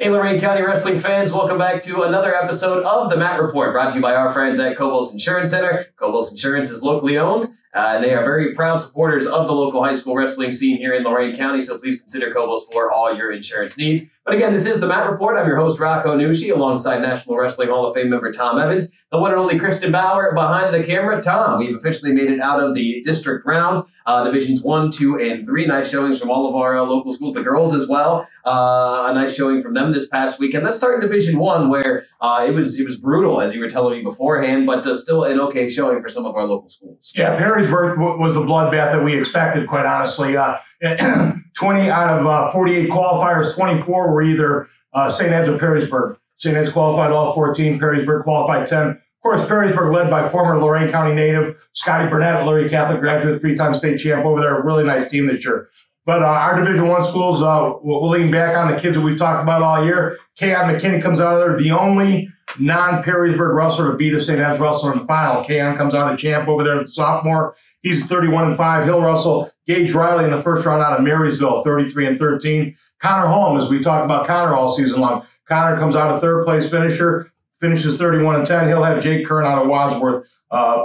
Hey, Lorain County wrestling fans, welcome back to another episode of the Matt Report, brought to you by our friends at Cobos Insurance Center. Cobos Insurance is locally owned, and they are very proud supporters of the local high school wrestling scene here in Lorain County, so please consider Cobos for all your insurance needs. But again, this is the Matt Report. I'm your host, Rocco Nucci, alongside National Wrestling Hall of Fame member Tom Evans, the one and only Kristen Bauer behind the camera. Tom, we've officially made it out of the district rounds. Divisions 1, 2, and 3. Nice showings from all of our local schools, the girls as well. A nice showing from them this past weekend. Let's start in Division 1, where it was brutal, as you were telling me beforehand, but still an okay showing for some of our local schools. Yeah, Perrysburg was the bloodbath that we expected, quite honestly. 20 out of 48 qualifiers, 24 were either St. Ed's or Perrysburg. St. Ed's qualified all 14, Perrysburg qualified 10. Of course, Perrysburg led by former Lorain County native Scotty Burnett, Lurie Catholic graduate, three-time state champ over there. A really nice team this year. But our Division I schools, we'll lean back on the kids that we've talked about all year. Keon McKinney comes out of there, the only non-Perrysburg wrestler to beat a St. Ed's wrestler in the final. Keon comes out a champ over there, the sophomore. He's 31-5. He'll wrestle Gage Riley in the first round out of Marysville, 33-13. Connor Holm, as we talked about Connor all season long. Connor comes out a third-place finisher. Finishes 31-10. He'll have Jake Kern out of Wadsworth,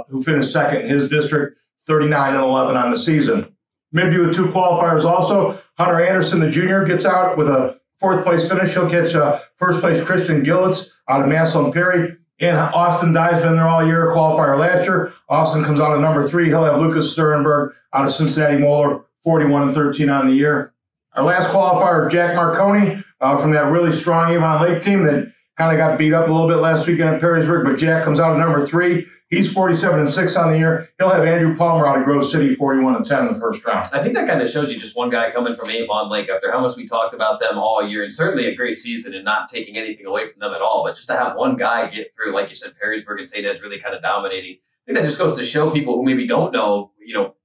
who finished second in his district, 39-11 on the season. Midview with 2 qualifiers also. Hunter Anderson, the junior, gets out with a 4th-place finish. He'll catch first-place Christian Gillitz out of Massillon Perry. And Austin Dye's been there all year, qualifier last year. Austin comes out at number 3. He'll have Lucas Sternberg out of Cincinnati Moeller, 41-13 on the year. Our last qualifier, Jack Marconi, from that really strong Avon Lake team that kind of got beat up a little bit last weekend at Perrysburg, but Jack comes out at number 3. He's 47-6 on the year. He'll have Andrew Palmer out of Grove City, 41-10 in the first round. I think that kind of shows you just one guy coming from Avon Lake after how much we talked about them all year, and certainly a great season and not taking anything away from them at all. But just to have one guy get through, like you said, Perrysburg and St. Ed's really kind of dominating. I think that just goes to show people who maybe don't know,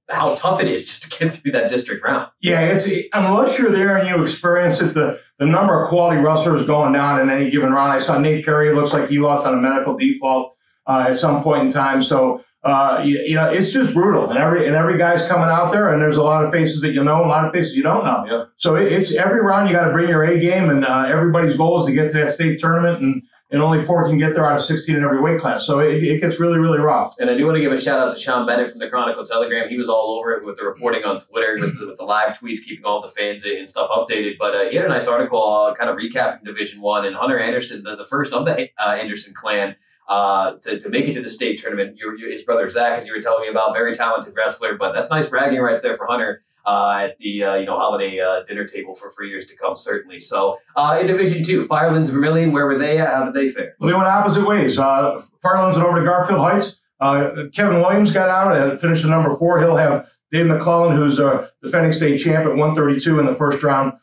how tough it is just to get through that district round. Yeah, unless you're there and you experience it, the number of quality wrestlers going down in any given round. I saw Nate Perry. It looks like he lost on a medical default at some point in time. So, it's just brutal. And every guy's coming out there, and there's a lot of faces that you know, a lot of faces you don't know. Yeah. So it's every round you got to bring your A game, and everybody's goal is to get to that state tournament, and only 4 can get there out of 16 in every weight class. So it gets really, really rough. And I do want to give a shout out to Sean Bennett from the Chronicle Telegram. He was all over it with the reporting on Twitter, with the live tweets, keeping all the fans and stuff updated. But he had a nice article kind of recapping Division I, and Hunter Anderson, the first of the Anderson clan, to make it to the state tournament. His brother Zach, as you were telling me about, very talented wrestler, but that's nice bragging rights there for Hunter at the holiday dinner table for years to come, certainly. So in Division 2, Firelands Vermilion, where were they at? How did they fare? Well, they went opposite ways. Firelands went over to Garfield Heights. Kevin Williams got out and finished at number 4. He'll have Dave McClellan, who's a defending state champ at 132 in the first round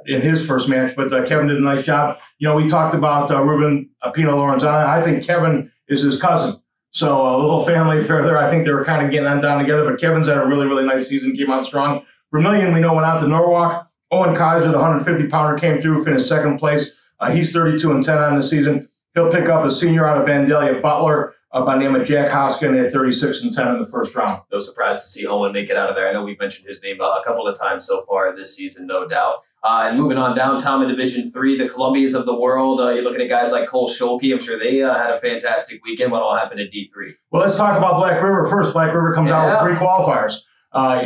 in his first match. But Kevin did a nice job. We talked about Ruben Pino Lorenzana. I think Kevin is his cousin. So a little family affair there. I think they were kind of getting on down together. But Kevin's had a really, really nice season, came out strong. Vermilion, we know, went out to Norwalk. Owen Kaiser, the 150-pounder, came through, finished 2nd place. He's 32-10 on the season. He'll pick up a senior out of Vandalia, Butler, by the name of Jack Hoskin at 36-10 in the first round. No surprise to see Owen make it out of there. I know we've mentioned his name a couple of times so far this season, no doubt. And moving on down, Tom, in Division 3, the Columbias of the world. You're looking at guys like Cole Scholke. I'm sure they had a fantastic weekend. What all happened in D3? Well, let's talk about Black River first. Black River comes out with 3 qualifiers. A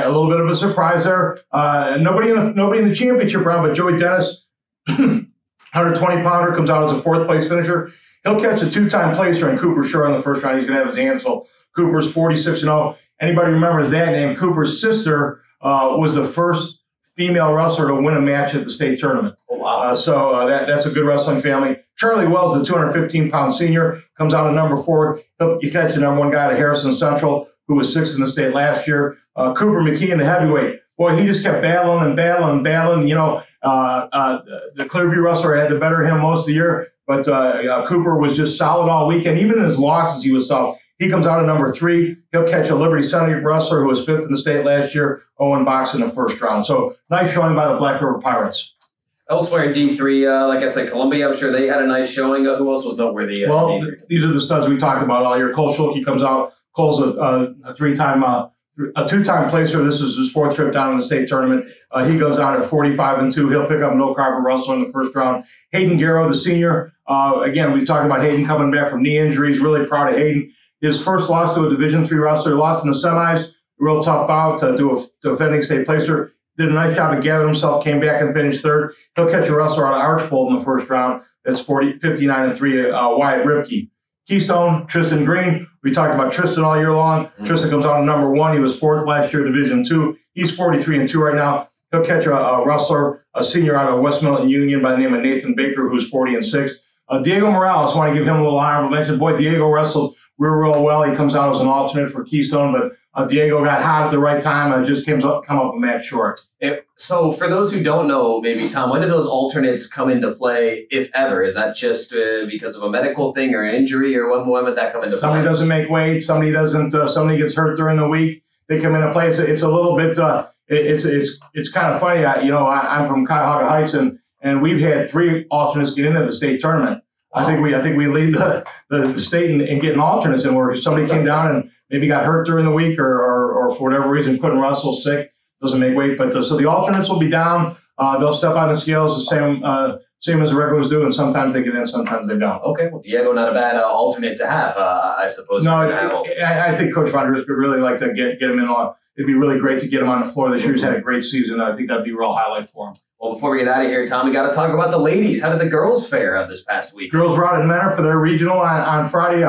little bit of a surprise there. Nobody in the championship round, but Joey Dennis, 120-pounder, comes out as a 4th-place finisher. He'll catch a 2-time placer in Cooper Shore in the first round. He's going to have his hands full. Cooper's 46-0. Anybody remembers that name? Cooper's sister was the first female wrestler to win a match at the state tournament. Oh, wow. That's a good wrestling family. Charlie Wells, the 215-pound senior, comes out at number 4. You catch the number 1 guy at Harrison Central, who was 6th in the state last year. Cooper McKee, the heavyweight. Boy, he just kept battling and battling and battling. The Clearview wrestler had to better him most of the year, but Cooper was just solid all weekend. Even in his losses, he was solid. He comes out at number 3. He'll catch a Liberty Center wrestler who was 5th in the state last year, Owen Box, in the first round. So nice showing by the Black River Pirates. Elsewhere in D3, like I said, Columbia, I'm sure they had a nice showing. Who else was noteworthy? Well, these are the studs we talked about all year. Cole Schulke comes out. Cole's a 3-time a two-time placer. This is his fourth trip down in the state tournament. He goes down at 45-2. He'll pick up no Carver Russell in the first round. Hayden Garrow, the senior. Again, we talked about Hayden coming back from knee injuries. Really proud of Hayden. His first loss to a Division III wrestler. Lost in the semis. Real tough bout to a defending state placer. Did a nice job of gathering himself. Came back and finished third. He'll catch a wrestler out of Archbold in the first round. That's 59-3. Wyatt Ripke. Keystone, Tristan Green. We talked about Tristan all year long. Tristan comes out at number 1. He was fourth last year, Division II. He's 43-2 right now. He'll catch a wrestler, a senior out of West Milton Union by the name of Nathan Baker, who's 40-6. Diego Morales, I want to give him a little honorable mention. Boy, Diego wrestled real well. He comes out as an alternate for Keystone, but Diego got hot at the right time and just come up a match short. So for those who don't know, maybe, Tom, when do those alternates come into play, if ever? Is that just because of a medical thing or an injury, or when would that come into play? Somebody doesn't make weight. Somebody doesn't. Somebody gets hurt during the week. They come into play. It's a little bit. It's kind of funny. I'm from Cuyahoga Heights, and we've had 3 alternates get into the state tournament. Wow. I think we lead the state in getting alternates, and where somebody came down and maybe got hurt during the week or for whatever reason couldn't wrestle, sick, doesn't make weight. But so the alternates will be down. They'll step on the scales the same as the regulars do, and sometimes they get in, sometimes they don't. Okay, well, Diego, not a bad alternate to have, I suppose. No, I think Coach Vonders would really like to get him in. It'd be really great to get him on the floor this year. He's had a great season. I think that'd be a real highlight for him. Well, before we get out of here, Tom, we got to talk about the ladies. How did the girls fare this past week? Girls were out in Menor for their regional on Friday.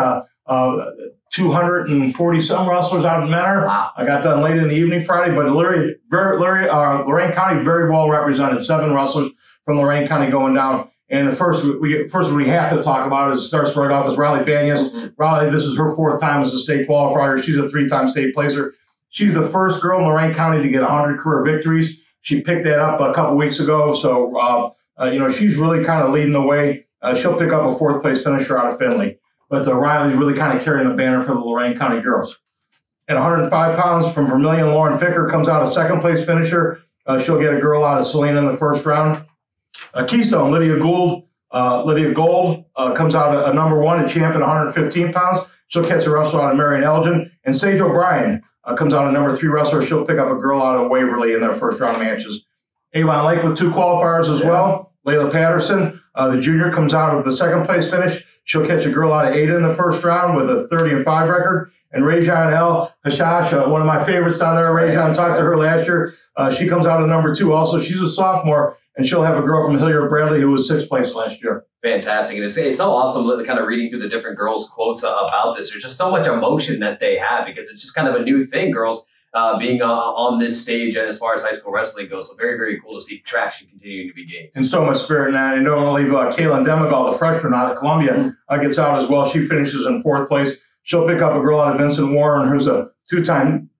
240-some wrestlers out in Menor. Wow. I got done late in the evening Friday, but Lorain County very well represented. 7 wrestlers from Lorain County going down. And the first we have to talk about starts right off is Riley Banyas. Mm-hmm. Riley, this is her 4th time as a state qualifier. She's a 3-time state placer. She's the first girl in Lorain County to get 100 career victories. She picked that up a couple weeks ago. So, she's really kind of leading the way. She'll pick up a 4th place finisher out of Findlay. But Riley's really kind of carrying the banner for the Lorain County girls. At 105 pounds from Vermilion, Lauren Ficker comes out a 2nd place finisher. She'll get a girl out of Salina in the first round. Keystone, Lydia Gould comes out a number 1, a champ at 115 pounds. She'll catch a wrestler out of Marion Elgin. And Sage O'Brien comes out a number 3 wrestler. She'll pick up a girl out of Waverly in their first round matches. Avon Lake with 2 qualifiers as well. Layla Patterson, the junior, comes out of the 2nd place finish. She'll catch a girl out of Ada in the first round with a 30-5 record. And Rajan El Hashash, one of my favorites down there. Rajan, talked to her last year. She comes out of number 2 also. She's a sophomore, and she'll have a girl from Hilliard Bradley who was 6th place last year. Fantastic. And it's so awesome kind of reading through the different girls' quotes about this. There's just so much emotion that they have because it's just kind of a new thing, girls being on this stage as far as high school wrestling goes. So very, very cool to see traction continuing to be gained. And so much spirit in that. And don't want to leave Kaylin Demagal, the freshman out of Columbia, gets out as well. She finishes in 4th place. She'll pick up a girl out of Vincent Warren, who's a 2-time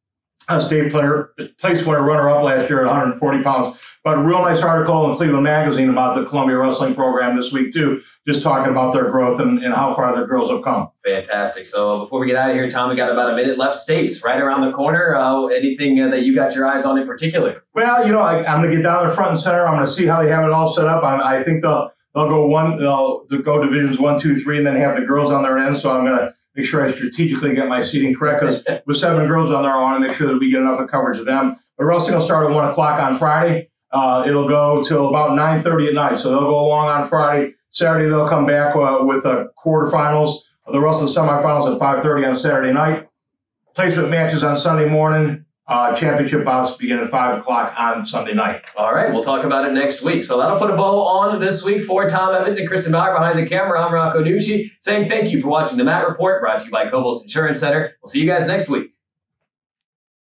state place winner, runner-up last year at 140 pounds. But a real nice article in Cleveland Magazine about the Columbia Wrestling Program this week, too, just talking about their growth and how far their girls have come. Fantastic. So before we get out of here, Tom, we got about a minute left. States right around the corner. Anything that you got your eyes on in particular? Well, I'm going to get down there front and center. I'm going to see how they have it all set up. I think they'll go divisions 1, 2, 3, and then have the girls on their end. So I'm going to make sure I strategically get my seating correct, because with 7 girls on there, I want to make sure that we get enough of coverage of them. But wrestling will start at 1 o'clock on Friday. It'll go till about 9:30 at night. So they'll go along on Friday. Saturday, they'll come back with quarterfinals. The rest of the semifinals at 5:30 on Saturday night. Placement matches on Sunday morning. Championship bouts begin at 5 o'clock on Sunday night. All right, we'll talk about it next week. So that'll put a bow on this week. For Tom Evans and Kristen Bauer behind the camera, I'm Rocco Nucci saying thank you for watching the Matt Report, brought to you by Cobos Insurance Center. We'll see you guys next week.